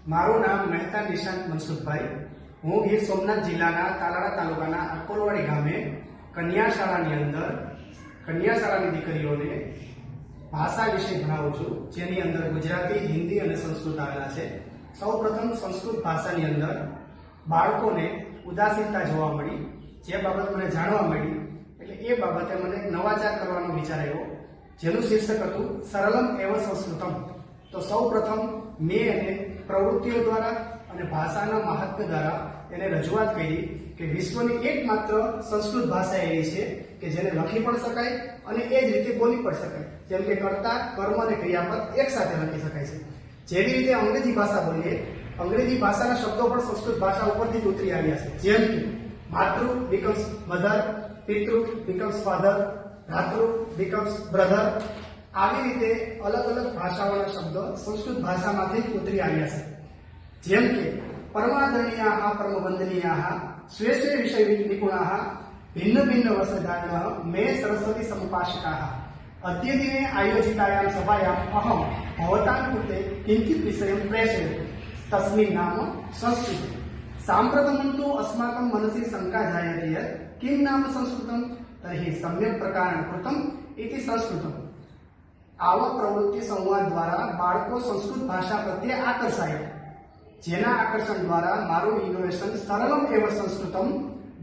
મારું નામ મહેતા નિશાંત મનસુખભાઈ. હું ગીર સોમનાથ જિલ્લાના તાલાળા તાલુકાના અકોલવાડી ગામે કન્યા શાળાની દીકરીઓને ભાષા વિશે ભણાવું છું, જેની અંદર ગુજરાતી, હિન્દી અને સંસ્કૃત આવેલા છે. સૌપ્રથમ સંસ્કૃત ભાષાની અંદર બાળકોને ઉદાસીનતા જોવા મળી, જે બાબત મને જાણવા મળી, એટલે એ બાબતે મને નવાચાર કરવાનો વિચાર આવ્યો, જેનું શીર્ષક હતું સરલમ એવ સંસ્કૃતમ. તો સૌપ્રથમ મેં એને પ્રવૃત્તિઓ દ્વારા અને ભાષાના મહાત્મ્ય દ્વારા એને રજૂઆત કરી કે વિશ્વની એકમાત્ર સંસ્કૃત ભાષા એવી છે કે જેને લખી પણ શકાય અને એ જ રીતે બોલી પણ શકાય. જેમ કે કર્તા, કર્મ અને ક્રિયાપદ એક સાથે લખી શકાય છે. જેવી રીતે અંગ્રેજી ભાષા બોલીએ, અંગ્રેજી ભાષાના શબ્દો પણ સંસ્કૃત ભાષા ઉપરથી જ ઉતરી આવ્યા છે. જેમ કે માતૃ becomes મધર, પિતૃ becomes ફાધર, ભ્રાતૃ becomes બ્રધર. આવી રીતે અલગ અલગ ભાષાઓના શબ્દો સંસ્કૃત ભાષામાંથી જ ઉતરી આવ્યા છે. જેમ કે પરમાદરણીયાઃ પરમવંદનીયાઃ સ્વે સ્વે વિષય નિપુણાઃ ભિન્ન ભિન્ન વસધારણઃ મે સરસ્વતી સમુપાસિકાઃ અદ્ય દિને આયોજિતાયાં સભાયાં અહં ભવતાં કૃતે કિંચિત વિષયં પ્રેષયે તસ્મિन् નામ સંસ્કૃત. સામ્પ્રતમં અસ્માકં મનસી શંકા જાયતે યत् કિં નામ સંસ્કૃતં તર્હિ સમ્યક પ્રકારેણ કૃતં ઇતિ સંસ્કૃતમ. આવા પ્રવૃત્તિ સંવાદ દ્વારા બાળકો સંસ્કૃત ભાષા પ્રત્યે આકર્ષાયા, જેના આકર્ષણ દ્વારા મારું ઇનોવેશન સરલમ એવ સંસ્કૃતમ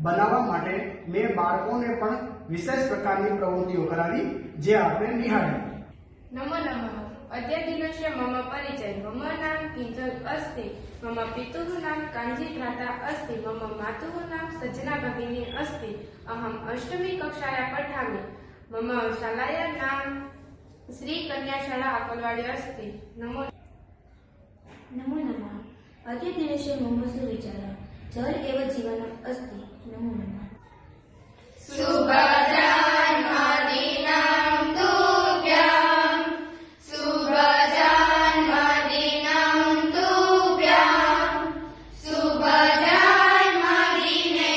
બનાવવા માટે મેં બાળકોને પણ વિશેષ પ્રકારની પ્રવૃત્તિઓ કરાવી, જે આપણે નિહાળી. નમો નમઃ. અદ્ય દિનસ્ય મમ પરિચય. મમ નામ કિંજલ અસ્તિ. મમ પિતુઃ નામ કાંજી ભ્રાતા અસ્તિ. મમ માતુઃ નામ સજ્જના ભગિની અસ્તિ. અહમ અષ્ટમી કક્ષાયા પઠામિ. મમ શાલાયા નામ શ્રી કન્યા શાળા અકોલવાડી અસ્તિ. નમો નમઃ. અદ્ય દિનસ્ય મમ સુવિચારः જલ એવ જીવનમ અસ્તિ. નમો નમઃ. સુભદ્રાન્મદીનાં તુભ્યં સુભદ્રાન્મદીનાં તુભ્યં સુભદ્રાન્મદીને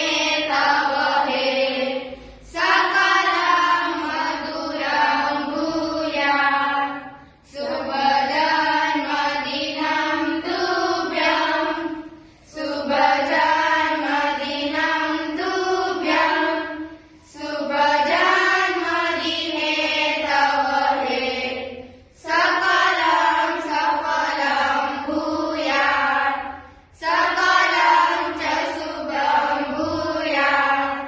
તવ હે સકલં મધુરં ભૂયાत् સુભદ્રાન્મદીનાં તુભ્યં સુભદ્રાન્મદીનાં તુભ્યં સુભદ્રાન્મદીને તવ હે સકલં સફલં ભૂયાत् સકલં ચ શુભં ભૂયાत्.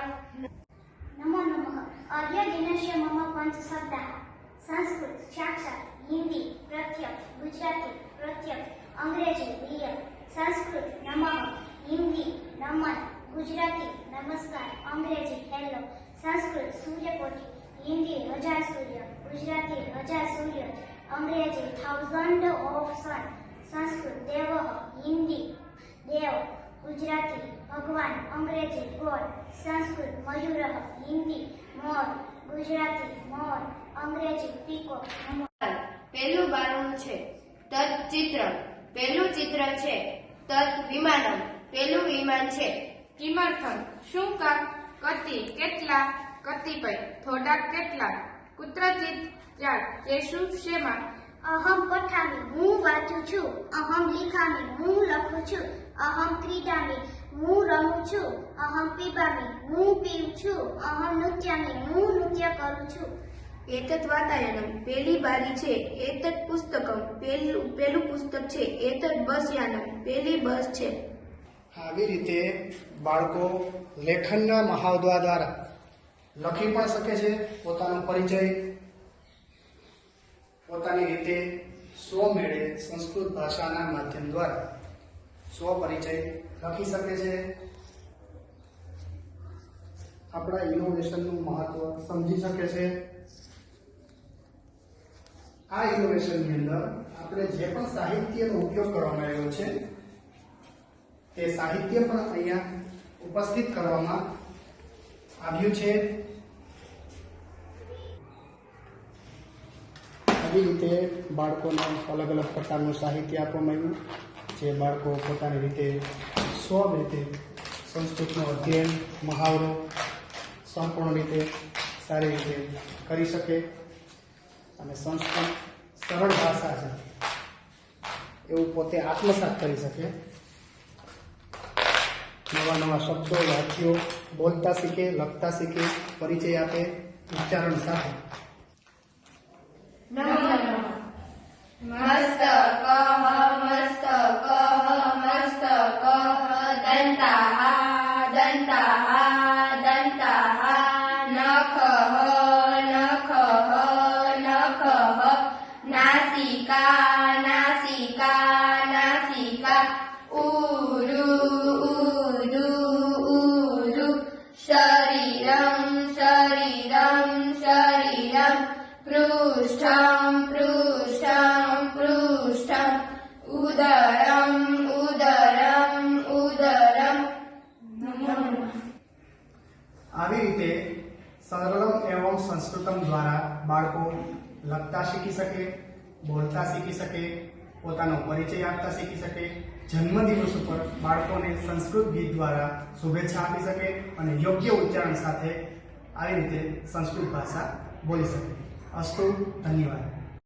नमो नमः. अद्य दिनस्य मम पंचशब्दाः संस्कृत साक्षात्, हिंदी प्रत्यक्ष, गुजराती प्रत्यक्ष, अंग्रेजी रियल. संस्कृत नमः, हिंदी नमन, गुजराती नमस्कार, अंग्रेजी हेलो. संस्कृत सूर्यकोटि, हिंदी हजार सूर्य, गुजराती हजार सूर्य, अंग्रेजी थाउजेंड ऑफ सन. संस्कृत देवः, हिंदी देव, गुजराती भगवान, अंग्रेजी गॉड. संस्कृत मयूरः, हिंदी मोर, गुजराती मोर, अंग्रेजी पीकॉक. પહેલું બારણું છે તત ચિત્ર. પહેલું ચિત્ર છે તત વિમાનમ. પહેલું વિમાન છે. કિમર્થમ શું કામ. કતિ કેટલા. કતિપય થોડાક કેટલાક. કુત્રચિત ક્યાંક. કેશુ શેમાં. अहम पठामि હું વાંચું છું. अहम लिखामि હું લખું છું. अहम क्रीडामि હું રમું છું. अहम पीबामि હું પીઉં છું. अहम नृत्यामि હું નૃત્ય કરું છું. એતત વાતાયનમ. પહેલી બારી છે. એતત પુસ્તકમ. પહેલું પુસ્તક છે. એતત બસયાનમ. પહેલી બસ છે. આવી રીતે બાળકો લેખનના મહાવરા દ્વારા લખી પણ શકે છે, પોતાનો પરિચય પોતાની રીતે સ્વમેળે સંસ્કૃત ભાષાના માધ્યમ દ્વારા સ્વપરિચય લખી શકે છે. આપણા ઇનોવેશનનું મહત્વ સમજી શકે છે. આ ઇનોવેશનની અંદર આપણે જે પણ સાહિત્યનો ઉપયોગ કરવામાં આવ્યો છે તે સાહિત્ય પણ અહીંયા ઉપસ્થિત કરવામાં આવ્યું છે. આવી રીતે બાળકોને અલગ અલગ પ્રકારનું સાહિત્ય આપવામાં આવ્યું, જે બાળકો પોતાની રીતે સ્વ રીતે સંસ્કૃતનો અધ્યયન, મહાવરો સંપૂર્ણ રીતે સારી રીતે કરી શકે અને સંસ્કૃત સરળ ભાષા છે એવું પોતે આત્મસાત કરી શકે, નવા નવા શબ્દો વાક્યો બોલતા શીખે, લખતા શીખે, પરિચય આપે ઉચ્ચારણ સાથે. મસ્તક મસ્તક મસ્તક દંતાઃ દંતાઃ દંતાઃ નખઃ નખઃ નખઃ નાસિકા નાસિકા નાસિકા ઉરુ ઉરુ ઉરુ શરીરમ શરીરમ શરીરમ પૃષ્ઠમ પૃષ્ઠમ પૃષ્ઠમ ઉદરમ ઉદરમ ઉદરમ. આવી રીતે સરળમ એવં સંસ્કૃતમ દ્વારા બાળકો લખતા શીખી શકે, બોલતા શીખી શકે, પોતાનો પરિચય આપતા શીખી શકે, જન્મદિવસ ઉપર બાળકોને સંસ્કૃત ગીત દ્વારા શુભેચ્છા આપી શકે અને યોગ્ય ઉચ્ચારણ સાથે આવી રીતે સંસ્કૃત ભાષા બોલી શકે. અસ્તુ, ધન્યવાદ.